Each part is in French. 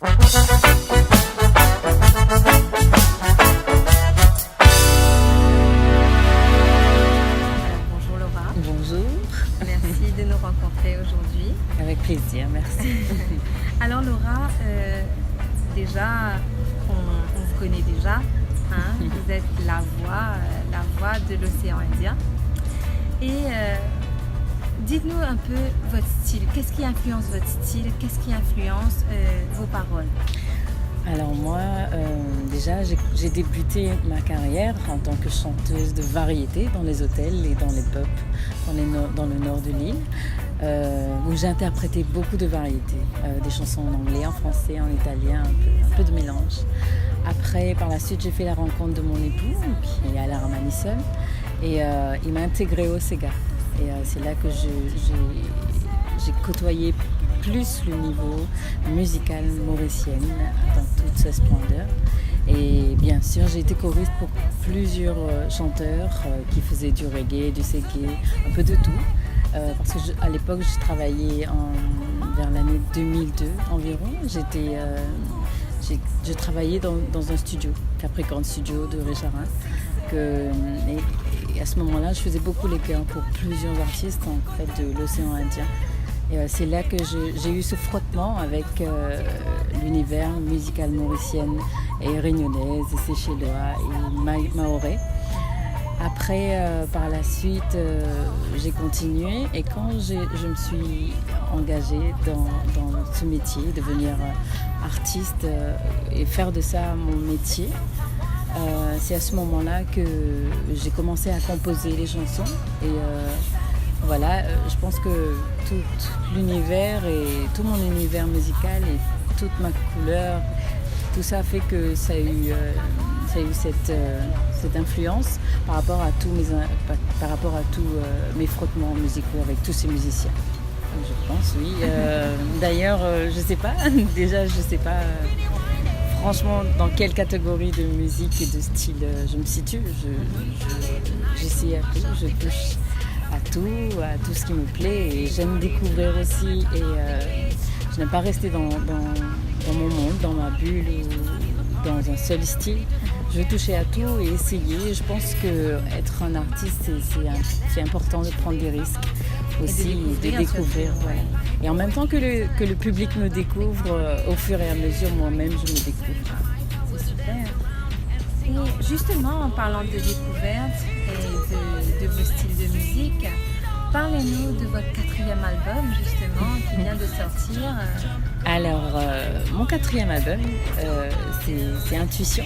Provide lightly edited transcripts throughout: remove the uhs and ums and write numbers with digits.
Bonjour Laura, Bonjour, merci de nous rencontrer aujourd'hui. avec plaisir, merci. Alors Laura, déjà, on vous connaît déjà, hein, vous êtes la voix de l'océan Indien. Et dites-nous un peu votre style, qu'est-ce qui influence votre style, qu'est-ce qui influence vos paroles? Alors moi, déjà, j'ai débuté ma carrière en tant que chanteuse de variété dans les hôtels et dans les pubs dans le nord de l'île, où j'interprétais beaucoup de variétés, des chansons en anglais, en français, en italien, un peu de mélange. Après, par la suite, j'ai fait la rencontre de mon époux, qui est Alain Ramanisson, et il m'a intégrée au Sega. Et c'est là que j'ai côtoyé plus le niveau musical mauricienne dans toute sa splendeur. Et bien sûr, j'ai été choriste pour plusieurs chanteurs qui faisaient du reggae, du ségué, un peu de tout. Parce qu'à l'époque, je travaillais vers l'année 2002 environ. Je travaillais dans un studio, Capricorn Studio de Récharin. Et à ce moment-là, je faisais beaucoup les chœurs pour plusieurs artistes en fait, de l'océan Indien. Et c'est là que j'ai eu ce frottement avec l'univers musical mauricienne et réunionnaise, et séchellois et mahorais. Après, par la suite, j'ai continué et quand je me suis engagée dans ce métier, devenir artiste et faire de ça mon métier, c'est à ce moment-là que j'ai commencé à composer les chansons. Et voilà, je pense que tout l'univers et tout mon univers musical et toute ma couleur, tout ça fait que ça a eu cette influence par rapport à tous mes frottements musicaux avec tous ces musiciens. Je pense, oui. D'ailleurs, je sais pas. Déjà, je sais pas. Franchement, dans quelle catégorie de musique et de style je me situe. J'essaie à tout, je touche à tout ce qui me plaît et j'aime découvrir aussi et je n'aime pas rester dans mon monde, dans ma bulle ou dans un seul style. Je veux toucher à tout et essayer. Je pense qu'être un artiste, c'est important de prendre des risques aussi et de découvrir. Voilà. Et en même temps que le public me découvre, au fur et à mesure, moi-même, je me découvre. C'est super. Et justement, en parlant de découverte et de vos styles de musique, parlez-nous de votre 4e album, justement, qui vient de sortir. Alors, mon 4e album, c'est Intuition.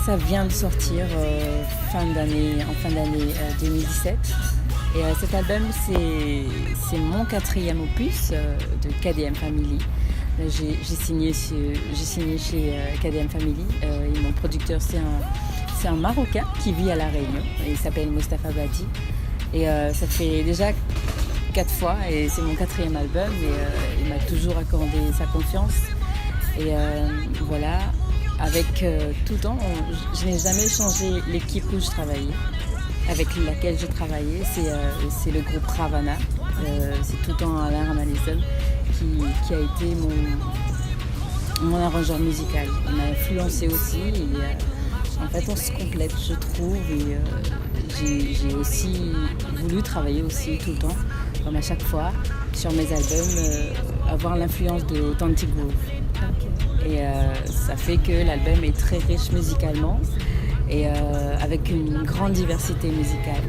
Ça vient de sortir en fin d'année 2017. Et cet album, c'est mon 4e opus de KDM Family. J'ai signé chez KDM Family et mon producteur, c'est un Marocain qui vit à La Réunion. Et il s'appelle Mostafa Badi. Et ça fait déjà 4 fois et c'est mon 4e album et il m'a toujours accordé sa confiance. Et voilà, avec tout le temps, je n'ai jamais changé l'équipe où je travaillais, avec laquelle je travaillais. C'est le groupe Ravana, c'est tout le temps Alain Ramanisson qui a été mon arrangeur musical. Il m'a influencé aussi. Et, en fait, on se complète, je trouve. Et j'ai aussi voulu travailler aussi tout le temps, comme à chaque fois, sur mes albums, avoir l'influence de Authentic Groove. Okay. Et ça fait que l'album est très riche musicalement et avec une grande diversité musicale.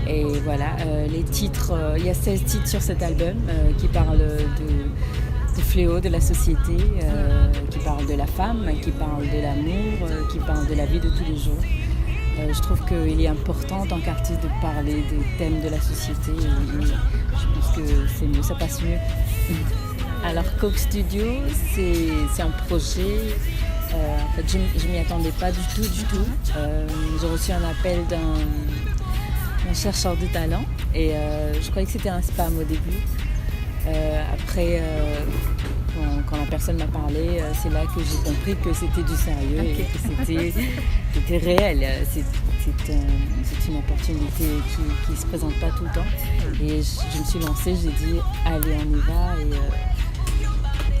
Et voilà, les titres, il y a 16 titres sur cet album qui parlent de fléaux de la société, qui parlent de la femme, qui parlent de l'amour, qui parlent de la vie de tous les jours. Je trouve qu'il est important en tant qu'artiste de parler des thèmes de la société et je pense que c'est mieux, ça passe mieux. Alors Coke Studio, c'est un projet, en fait je ne m'y attendais pas du tout. J'ai reçu un appel d'un chercheur de talent et je croyais que c'était un spam au début. Après, quand la personne m'a parlé, c'est là que j'ai compris que c'était du sérieux et que c'était réel. C'est une opportunité qui ne se présente pas tout le temps. Et je me suis lancée, j'ai dit allez on y va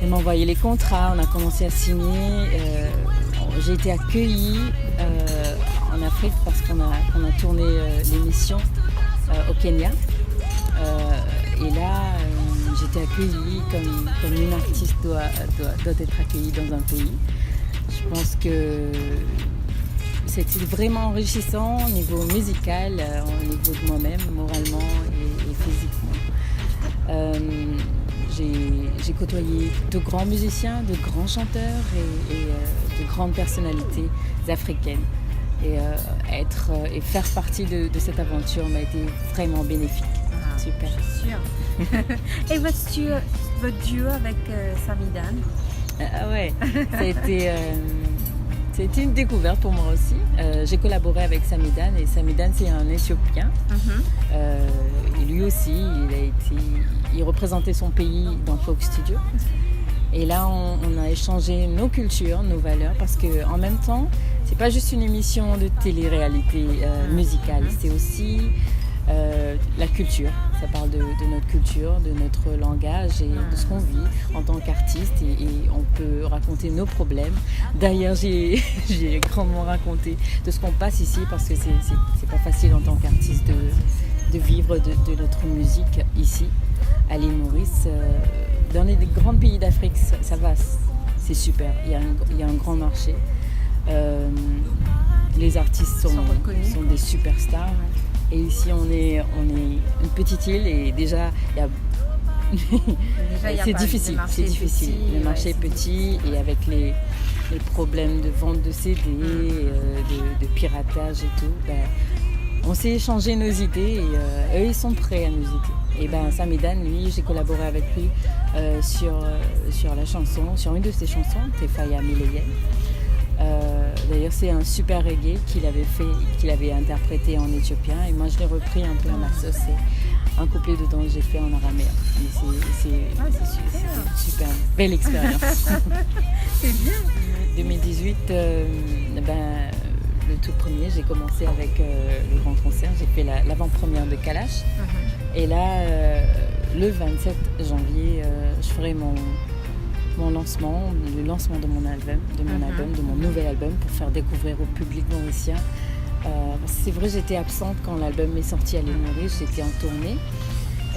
Elle m'a envoyé les contrats, on a commencé à signer. J'ai été accueillie en Afrique parce qu'on a tourné l'émission au Kenya. Et là, j'étais accueillie comme une artiste doit être accueillie dans un pays. Je pense que c'était vraiment enrichissant au niveau musical, au niveau de moi-même, moralement et physiquement. J'ai côtoyé de grands musiciens, de grands chanteurs et de grandes personnalités africaines. Et faire partie de cette aventure m'a été vraiment bénéfique. Ah, super. Je suis sûre. Et votre duo avec Samidan? Ah ouais, ça a été une découverte pour moi aussi. J'ai collaboré avec Samidan et Samidan c'est un Éthiopien. Et lui aussi, il représentait son pays dans Folk Studio. Et là, on a échangé nos cultures, nos valeurs, parce qu'en même temps, c'est pas juste une émission de télé-réalité musicale, c'est aussi la culture. Ça parle de notre culture, de notre langage et de ce qu'on vit en tant qu'artiste et on peut raconter nos problèmes. D'ailleurs, j'ai grandement raconté de ce qu'on passe ici parce que c'est pas facile en tant qu'artiste de vivre de notre musique ici à l'île Maurice. Dans les grands pays d'Afrique, ça va, c'est super. Il y a un grand marché. Les artistes sont des superstars. Et ici, on est une petite île et déjà, c'est difficile. Le marché est petit et avec les problèmes de vente de CD, de piratage et tout, on s'est échangé nos idées et eux, ils sont prêts à nos idées. Et Samidan, lui, j'ai collaboré avec lui sur la chanson, sur une de ses chansons, Tefaya Mileyem. D'ailleurs, c'est un super reggae qu'il avait interprété en éthiopien et moi je l'ai repris un peu à ma sauce. C'est un couplet dedans que j'ai fait en araméen. C'est une super belle expérience. C'est bien. 2018, le tout premier, j'ai commencé avec le grand concert. J'ai fait l'avant-première de Kalash. Et là, le 27 janvier, je ferai le lancement de mon album, de mon nouvel album pour faire découvrir au public mauricien. C'est vrai, j'étais absente quand l'album est sorti à l'île Maurice, j'étais en tournée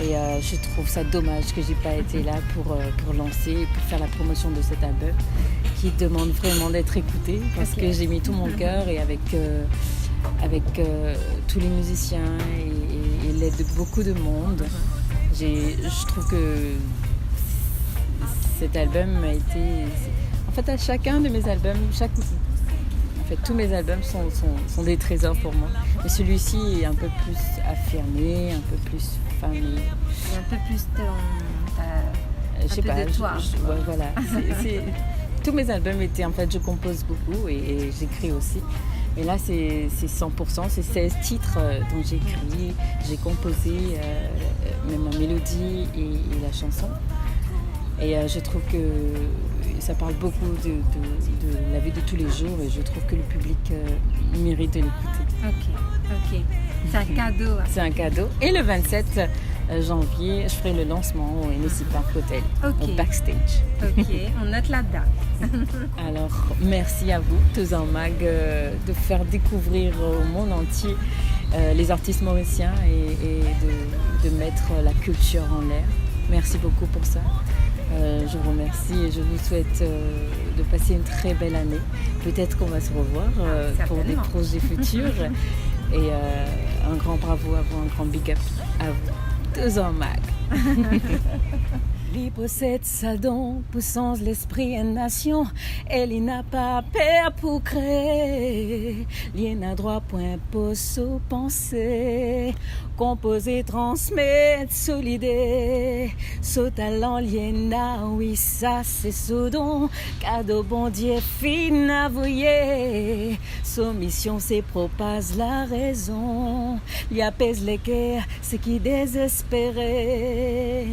et je trouve ça dommage que j'ai pas été là pour lancer, pour faire la promotion de cet album qui demande vraiment d'être écouté parce que j'ai mis tout mon cœur et avec tous les musiciens et l'aide de beaucoup de monde, je trouve que cet album a été... En fait, à chacun de mes albums, tous mes albums sont des trésors pour moi. Mais celui-ci est un peu plus affirmé, un peu plus famille. Et un peu plus de toi. Voilà. Tous mes albums étaient... En fait, je compose beaucoup et j'écris aussi. Et là, c'est 100%, c'est 16 titres dont j'ai écrit, j'ai composé même la mélodie et la chanson. Et je trouve que ça parle beaucoup de la vie de tous les jours et je trouve que le public mérite de l'écouter. Ok. C'est un cadeau. C'est un cadeau. Et le 27 janvier, je ferai le lancement au NSC Park Hotel, au backstage. Ok, on note la date. Alors, merci à vous, Tozan Mag, de faire découvrir au monde entier les artistes mauriciens et de mettre la culture en l'air. Merci beaucoup pour ça. Je vous remercie et je vous souhaite de passer une très belle année. Peut-être qu'on va se revoir pour des projets futurs. Et un grand bravo à vous, un grand big up à vous. Tozan Mag. Lui possède sa don, puissance, l'esprit et nation. Elle n'a pas peur pour créer. L'y n'a droit point pour se penser. Composer, transmettre, solider. Ce talent, l'y n'a, oui, ça c'est ce don. Cadeau bon Dieu, fin avoué. Sa mission, c'est propage la raison. L'y apaise les cœurs, ce qui désespérait.